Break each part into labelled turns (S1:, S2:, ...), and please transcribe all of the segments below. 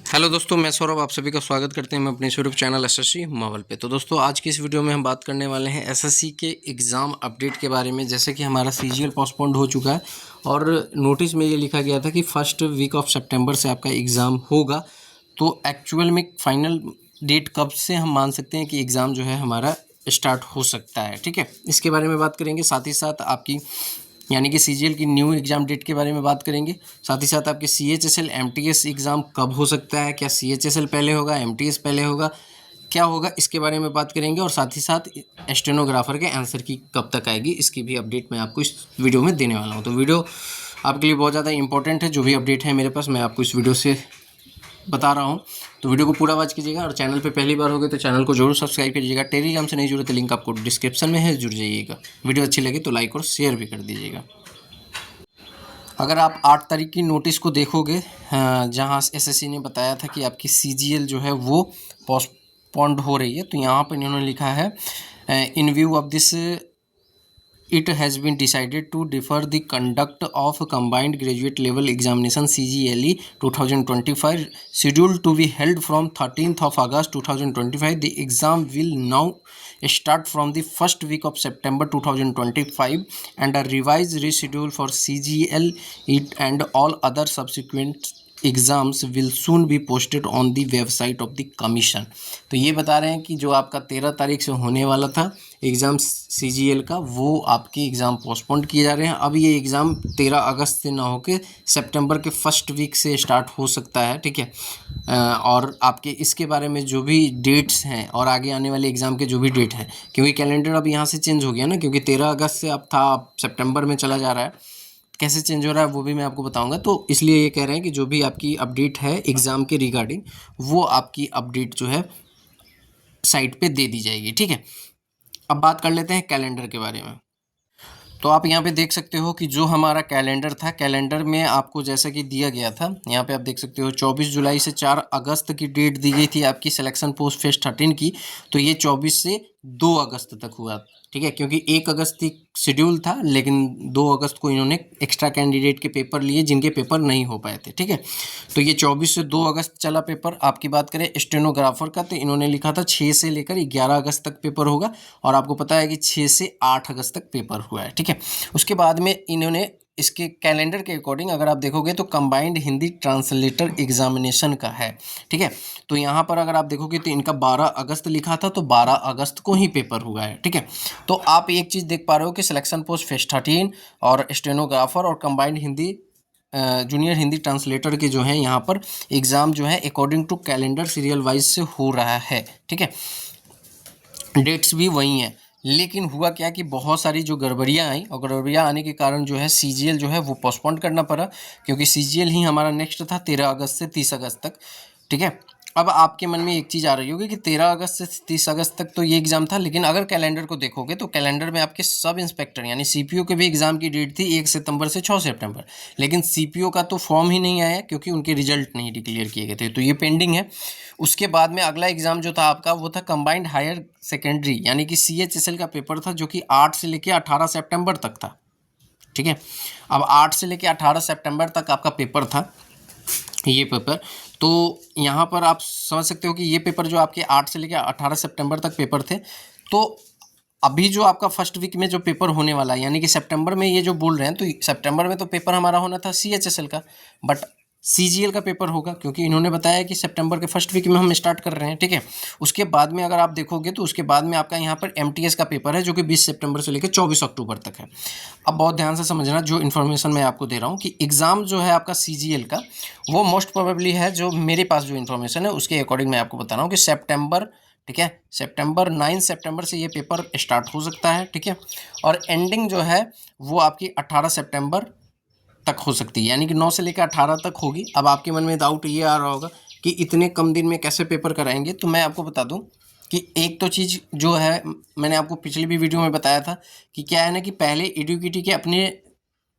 S1: Hello दोस्तों, मैं सौरभ आप सभी का स्वागत करते हैं मैं अपने यूट्यूब चैनल एसएससी मावल पे। तो दोस्तों आज की इस वीडियो में हम बात करने वाले हैं एसएससी के एग्ज़ाम अपडेट के बारे में। जैसे कि हमारा सीजीएल पोस्टपोन्ड हो चुका है और नोटिस में ये लिखा गया था कि फर्स्ट वीक ऑफ सितंबर से आपका एग्ज़ाम होगा। तो एक्चुअल में फाइनल डेट कब से हम मान सकते हैं कि एग्ज़ाम जो है हमारा स्टार्ट हो सकता है, ठीक है, इसके बारे में बात करेंगे। साथ ही साथ आपकी यानी कि सीजीएल की न्यू एग्ज़ाम डेट के बारे में बात करेंगे। साथ ही साथ आपके सीएचएसएल एमटीएस एग्ज़ाम कब हो सकता है, क्या सीएचएसएल पहले होगा, एमटीएस पहले होगा, क्या होगा, इसके बारे में बात करेंगे। और साथ ही साथ स्टेनोग्राफर के आंसर की कब तक आएगी, इसकी भी अपडेट मैं आपको इस वीडियो में देने वाला हूँ। तो वीडियो आपके लिए बहुत ज़्यादा इंपॉर्टेंट है। जो भी अपडेट है मेरे पास मैं आपको इस वीडियो से बता रहा हूँ, तो वीडियो को पूरा वॉच कीजिएगा। और चैनल पे पहली बार हो गए तो चैनल को जरूर सब्सक्राइब कीजिएगा। टेलीग्राम से नहीं जुड़े तो लिंक आपको डिस्क्रिप्शन में है, जुड़ जाइएगा। वीडियो अच्छी लगी तो लाइक और शेयर भी कर दीजिएगा। अगर आप 8 तारीख की नोटिस को देखोगे, जहाँ एसएससी ने बताया था कि आपकी सीजीएल जो है वो पोस्टपोन्ड हो रही है, तो यहाँ पर इन्होंने लिखा है इन view of this it has been decided to defer the conduct of combined graduate level examination CGLE 2025 scheduled to be held from 13th of August 2025. The exam will now start from the first week of September 2025 and a revised reschedule for CGL it and all other subsequent exams will soon be posted on the website of the commission. तो ये बता रहे हैं कि जो आपका 13 तारीख से होने वाला था एग्ज़ाम सीजीएल का, वो आपके एग्ज़ाम पोस्टपोन्ड किए जा रहे हैं। अब ये एग्ज़ाम 13 अगस्त से ना होकर सितंबर के फर्स्ट वीक से स्टार्ट हो सकता है, ठीक है। और आपके इसके बारे में जो भी डेट्स हैं और आगे आने वाले एग्ज़ाम के जो भी डेट हैं, क्योंकि कैलेंडर अब यहाँ से चेंज हो गया ना, क्योंकि 13 अगस्त से अब था, अब सितंबर में चला जा रहा है। कैसे चेंज हो रहा है वो भी मैं आपको बताऊंगा। तो इसलिए ये कह रहे हैं कि जो भी आपकी अपडेट है एग्ज़ाम के रिगार्डिंग, वो आपकी अपडेट जो है साइट पे दे दी जाएगी, ठीक है। अब बात कर लेते हैं कैलेंडर के बारे में। तो आप यहाँ पे देख सकते हो कि जो हमारा कैलेंडर था, कैलेंडर में आपको जैसा कि दिया गया था, यहाँ पे आप देख सकते हो 24 जुलाई से 4 अगस्त की डेट दी गई थी आपकी सिलेक्शन पोस्ट फेज 13 की। तो ये 24 से 2 अगस्त तक हुआ, ठीक है, क्योंकि 1 अगस्त की शेड्यूल था, लेकिन 2 अगस्त को इन्होंने एक्स्ट्रा कैंडिडेट के पेपर लिए जिनके पेपर नहीं हो पाए थे, ठीक है। तो ये 24 से 2 अगस्त चला पेपर। आपकी बात करें स्टेनोग्राफर का, तो इन्होंने लिखा था 6 से लेकर 11 अगस्त तक पेपर होगा, और आपको पता है कि 6 से 8 अगस्त तक पेपर हुआ है, ठीक है। उसके बाद में इन्होंने इसके कैलेंडर के अकॉर्डिंग अगर आप देखोगे तो कंबाइंड हिंदी ट्रांसलेटर एग्जामिनेशन का है, ठीक है। तो यहाँ पर अगर आप देखोगे तो इनका 12 अगस्त लिखा था, तो 12 अगस्त को ही पेपर हुआ है, ठीक है। तो आप एक चीज़ देख पा रहे हो कि सिलेक्शन पोस्ट फेज 13 और स्टेनोग्राफर और combined Hindi junior Hindi translator के जो हैं यहाँ पर एग्ज़ाम जो है according to calendar serial wise से हो रहा है, ठीक है। डेट्स भी वही हैं, लेकिन हुआ क्या कि बहुत सारी जो गड़बड़ियाँ आई, और गड़बड़ियाँ आने के कारण जो है सीजीएल जो है वो पोस्टपोन करना पड़ा, क्योंकि सीजीएल ही हमारा नेक्स्ट था 13 अगस्त से 30 अगस्त तक, ठीक है। अब आपके मन में एक चीज़ आ रही होगी कि 13 अगस्त से 30 अगस्त तक तो ये एग्ज़ाम था, लेकिन अगर कैलेंडर को देखोगे तो कैलेंडर में आपके सब इंस्पेक्टर यानी सीपीओ के भी एग्ज़ाम की डेट थी 1 सितंबर से 6 सितंबर, लेकिन सीपीओ का तो फॉर्म ही नहीं आया क्योंकि उनके रिजल्ट नहीं डिक्लेयर किए गए थे, तो ये पेंडिंग है। उसके बाद में अगला एग्ज़ाम जो था आपका वो था कंबाइंड हायर सेकेंडरी यानी कि सीएचएसएल का पेपर था, जो कि 8 से लेकर 18 सितंबर तक था, ठीक है। अब 8 से लेकर 18 सितंबर तक आपका पेपर था ये पेपर। तो यहाँ पर आप समझ सकते हो कि ये पेपर जो आपके 8 से लेकर 18 सितंबर तक पेपर थे। तो अभी जो आपका फर्स्ट वीक में जो पेपर होने वाला है, यानी कि सितंबर में ये जो बोल रहे हैं, तो सितंबर में तो पेपर हमारा होना था सीएचएसएल का, बट सीजीएल का पेपर होगा, क्योंकि इन्होंने बताया कि सितंबर के फर्स्ट वीक में हम स्टार्ट कर रहे हैं, ठीक है। उसके बाद में अगर आप देखोगे तो उसके बाद में आपका यहाँ पर एमटीएस का पेपर है, जो कि 20 सितंबर से लेकर 24 अक्टूबर तक है। अब बहुत ध्यान से समझना जो इन्फॉर्मेशन मैं आपको दे रहा हूँ कि एग्ज़ाम जो है आपका सीजीएल का, वो मोस्ट प्रोबेबली है, जो मेरे पास जो इन्फॉर्मेशन है उसके अकॉर्डिंग मैं आपको बता रहा हूँ कि सितंबर, ठीक है, सितंबर 9 सितंबर से ये पेपर स्टार्ट हो सकता है, ठीक है। और एंडिंग जो है वो आपकी 18 सितंबर तक हो सकती है, यानी कि 9 से लेकर 18 तक होगी। अब आपके मन में डाउट ये आ रहा होगा कि इतने कम दिन में कैसे पेपर कराएंगे, तो मैं आपको बता दूं कि एक तो चीज़ जो है, मैंने आपको पिछली भी वीडियो में बताया था कि क्या है ना, कि पहले एडुकेटी के अपने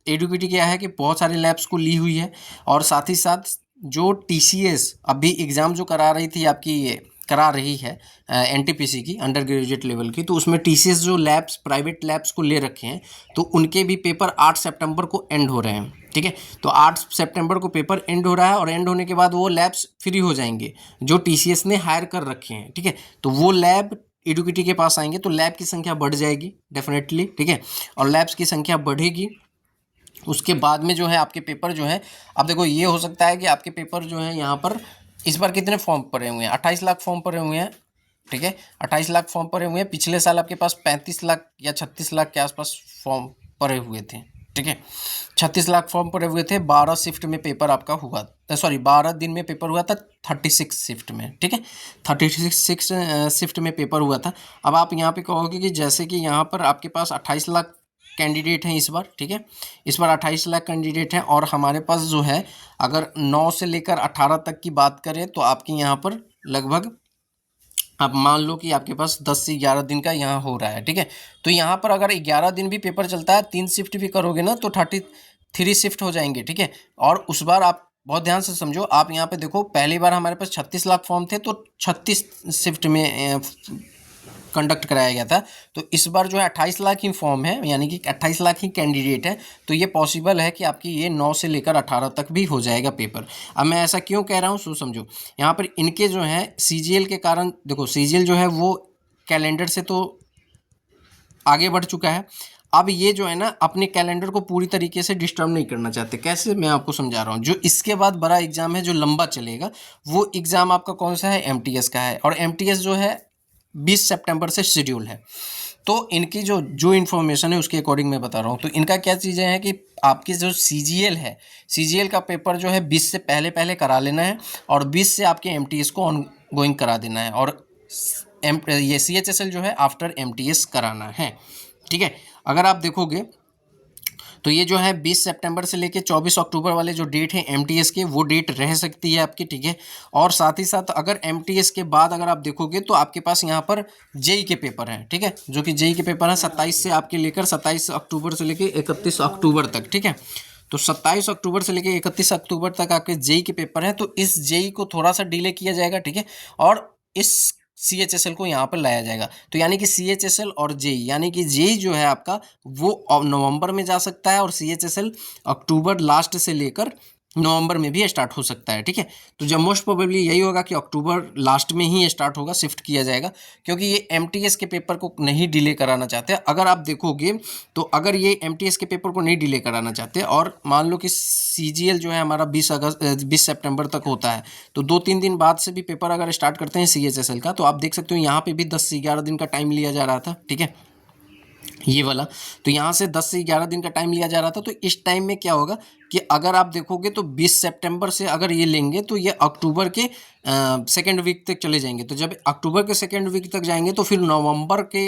S1: एडुकेटी क्या है कि बहुत सारे लैब्स को ली हुई है, और साथ ही साथ जो टीसीएस अभी एग्ज़ाम जो करा रही थी आपकी ये करा रही है एनटीपीसी की अंडर ग्रेजुएट लेवल की, तो उसमें टीसीएस जो लैब्स प्राइवेट लैब्स को ले रखे हैं तो उनके भी पेपर 8 सितंबर को एंड हो रहे हैं। ठीक है, तो 8 सितंबर को पेपर एंड हो रहा है और एंड होने के बाद वो लैब्स फ्री हो जाएंगे जो टीसीएस ने हायर कर रखे हैं। ठीक है, तो वो लैब एडुकेटी के पास आएंगे तो लैब की संख्या बढ़ जाएगी डेफिनेटली। ठीक है, और लैब्स की संख्या बढ़ेगी, उसके बाद में जो है आपके पेपर जो है, अब देखो ये हो सकता है कि आपके पेपर जो है यहाँ पर इस बार कितने फॉर्म पड़े हुए हैं, 28 लाख फॉर्म पड़े हुए हैं। ठीक है, 28 लाख फॉर्म पड़े हुए हैं। पिछले साल आपके पास 35 लाख या 36 लाख के आसपास फॉर्म पड़े हुए थे। ठीक है, 36 लाख फॉर्म पड़े हुए थे। 12 शिफ्ट में पेपर आपका हुआ, सॉरी 12 दिन में पेपर हुआ था 36 शिफ्ट में। ठीक है, 36 शिफ्ट में पेपर हुआ था। अब आप यहाँ पे कहोगे कि जैसे कि यहाँ पर आपके पास 28 लाख कैंडिडेट हैं इस बार। ठीक है, इस बार 28 लाख कैंडिडेट हैं और हमारे पास जो है अगर 9 से लेकर 18 तक की बात करें तो आपके यहाँ पर लगभग आप मान लो कि आपके पास 10 से 11 दिन का यहाँ हो रहा है। ठीक है, तो यहाँ पर अगर 11 दिन भी पेपर चलता है, 3 शिफ्ट भी करोगे ना तो 33 शिफ्ट हो जाएंगे। ठीक है, और उस बार आप बहुत ध्यान से समझो, आप यहाँ पे देखो पहली बार हमारे पास 36 लाख फॉर्म थे तो 36 शिफ्ट में कंडक्ट कराया गया था। तो इस बार जो है 28 लाख ही फॉर्म है, यानी कि 28 लाख ही कैंडिडेट है, तो ये पॉसिबल है कि आपकी ये 9 से लेकर 18 तक भी हो जाएगा पेपर। अब मैं ऐसा क्यों कह रहा हूँ सो समझो, यहाँ पर इनके जो है सीजीएल के कारण, देखो सीजीएल जो है वो कैलेंडर से तो आगे बढ़ चुका है। अब ये जो है ना अपने कैलेंडर को पूरी तरीके से डिस्टर्ब नहीं करना चाहते। कैसे, मैं आपको समझा रहा हूँ। जो इसके बाद बड़ा एग्जाम है जो लंबा चलेगा, वो एग्ज़ाम आपका कौन सा है, एमटीएस का है, और एमटीएस जो है 20 सितंबर से शेड्यूल है। तो इनकी जो इन्फॉर्मेशन है उसके अकॉर्डिंग मैं बता रहा हूँ। तो इनका क्या चीज़ें हैं कि आपकी जो सीजीएल है, सीजीएल का पेपर जो है 20 से पहले पहले करा लेना है और 20 से आपके एमटीएस को ऑन गोइंग करा देना है, और ये सीएचएसएल जो है आफ्टर एमटीएस कराना है। ठीक है, अगर आप देखोगे तो ये जो है 20 सितंबर से लेके 24 अक्टूबर वाले जो डेट है एमटीएस के, वो डेट रह सकती है आपकी। ठीक है, और साथ ही साथ अगर एमटीएस के बाद अगर आप देखोगे तो आपके पास यहाँ पर जेई के पेपर हैं। ठीक है, जो कि जेई के पेपर हैं 27 से आपके लेकर 27 अक्टूबर से लेकर 31 अक्टूबर तक। ठीक है, तो 27 अक्टूबर से लेकर 31 अक्टूबर तक आपके जेई के पेपर हैं, तो इस जेई को थोड़ा सा डिले किया जाएगा। ठीक है, और इस सीएचएसएल को यहाँ पर लाया जाएगा। तो यानी कि सीएचएसएल और जेई, यानी कि जेई जो है आपका वो नवंबर में जा सकता है और सीएचएसएल अक्टूबर लास्ट से लेकर नवंबर में भी स्टार्ट हो सकता है। ठीक है, तो जब मोस्ट प्रोबेबली यही होगा कि अक्टूबर लास्ट में ही स्टार्ट होगा, शिफ्ट किया जाएगा, क्योंकि ये एमटीएस के पेपर को नहीं डिले कराना चाहते। अगर आप देखोगे तो अगर ये एमटीएस के पेपर को नहीं डिले कराना चाहते और मान लो कि सीजीएल जो है हमारा 20 सितंबर तक होता है, तो 2-3 दिन बाद से भी पेपर अगर स्टार्ट करते हैं सीएचएसएल का, तो आप देख सकते हो यहाँ पे भी 10 से 11 दिन का टाइम लिया जा रहा था। ठीक है, ये वाला, तो यहाँ से 10 से 11 दिन का टाइम लिया जा रहा था। तो इस टाइम में क्या होगा कि अगर आप देखोगे तो 20 सितंबर से अगर ये लेंगे तो ये अक्टूबर के सेकेंड वीक तक चले जाएंगे। तो जब अक्टूबर के सेकेंड वीक तक जाएंगे तो फिर नवंबर के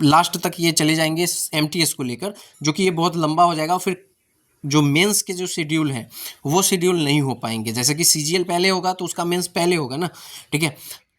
S1: लास्ट तक ये चले जाएंगे एमटीएस को लेकर, जो कि ये बहुत लंबा हो जाएगा। फिर जो मेंस के जो शेड्यूल हैं वो शेड्यूल नहीं हो पाएंगे। जैसे कि सीजीएल पहले होगा तो उसका मेंस पहले होगा ना। ठीक है,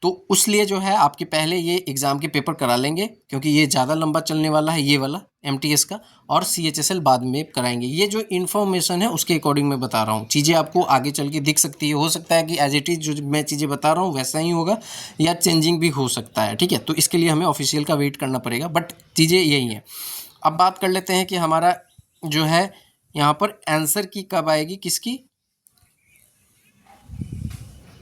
S1: तो उसलिए जो है आपके पहले ये एग्ज़ाम के पेपर करा लेंगे, क्योंकि ये ज़्यादा लंबा चलने वाला है ये वाला एमटीएस का, और सीएचएसएल बाद में कराएंगे। ये जो इन्फॉर्मेशन है उसके अकॉर्डिंग मैं बता रहा हूँ। चीज़ें आपको आगे चल के दिख सकती है, हो सकता है कि एज इट इज़ जो मैं चीज़ें बता रहा हूँ वैसा ही होगा या चेंजिंग भी हो सकता है। ठीक है, तो इसके लिए हमें ऑफिशियल का वेट करना पड़ेगा, बट चीज़ें यही हैं। अब बात कर लेते हैं कि हमारा जो है यहाँ पर आंसर की कब आएगी, किसकी,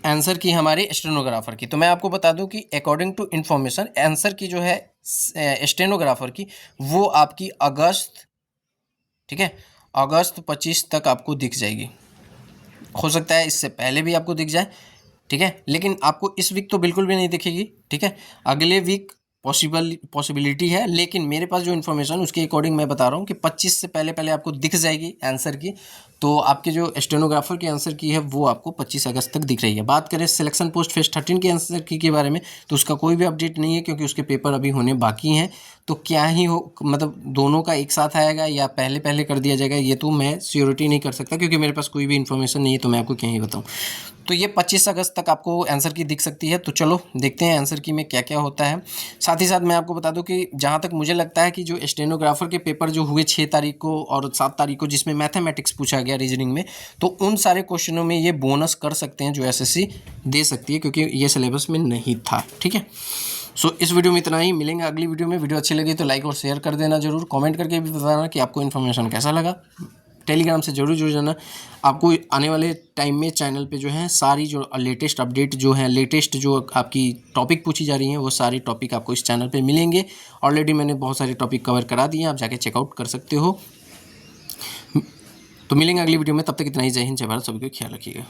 S1: आंसर की हमारे स्टेनोग्राफर की। तो मैं आपको बता दूं कि अकॉर्डिंग टू इन्फॉर्मेशन आंसर की जो है स्टेनोग्राफर की वो आपकी अगस्त, ठीक है, अगस्त 25 तक आपको दिख जाएगी। हो सकता है इससे पहले भी आपको दिख जाए। ठीक है, लेकिन आपको इस वीक तो बिल्कुल भी नहीं दिखेगी। ठीक है, अगले वीक पॉसिबिलिटी है, लेकिन मेरे पास जो इन्फॉर्मेशन उसके अकॉर्डिंग मैं बता रहा हूँ कि 25 से पहले पहले आपको दिख जाएगी आंसर की। तो आपके जो स्टेनोग्राफर के आंसर की है वो आपको 25 अगस्त तक दिख रही है। बात करें सिलेक्शन पोस्ट फेज 13 के आंसर की के बारे में, तो उसका कोई भी अपडेट नहीं है, क्योंकि उसके पेपर अभी होने बाकी हैं। तो क्या ही हो, मतलब दोनों का एक साथ आएगा या पहले पहले कर दिया जाएगा, ये तो मैं श्योरिटी नहीं कर सकता, क्योंकि मेरे पास कोई भी इन्फॉर्मेशन नहीं है, तो मैं आपको क्या ही बताऊँ। तो ये 25 अगस्त तक आपको आंसर की दिख सकती है। तो चलो देखते हैं आंसर की में क्या क्या होता है। साथ ही साथ मैं आपको बता दूं कि जहाँ तक मुझे लगता है कि जो स्टेनोग्राफर के पेपर जो हुए 6 तारीख को और 7 तारीख को, जिसमें मैथमेटिक्स पूछा गया रीजनिंग में, तो उन सारे क्वेश्चनों में ये बोनस कर सकते हैं जो एसएससी दे सकती है, क्योंकि ये सिलेबस में नहीं था। ठीक है, सो इस वीडियो में इतना ही। मिलेंगे अगली वीडियो में। वीडियो अच्छी लगी तो लाइक और शेयर कर देना जरूर। कमेंट करके भी बताना कि आपको इन्फॉर्मेशन कैसा लगा। टेलीग्राम से जरूर जुड़ जाना। आपको आने वाले टाइम में चैनल पे जो है सारी जो लेटेस्ट अपडेट जो है, लेटेस्ट जो आपकी टॉपिक पूछी जा रही हैं, वो सारी टॉपिक आपको इस चैनल पे मिलेंगे। ऑलरेडी मैंने बहुत सारे टॉपिक कवर करा दिए हैं, आप जाके चेकआउट कर सकते हो। तो मिलेंगे अगली वीडियो में, तब तक इतना ही। जय हिंद, जय भारत, सभी को ख्याल रखिएगा।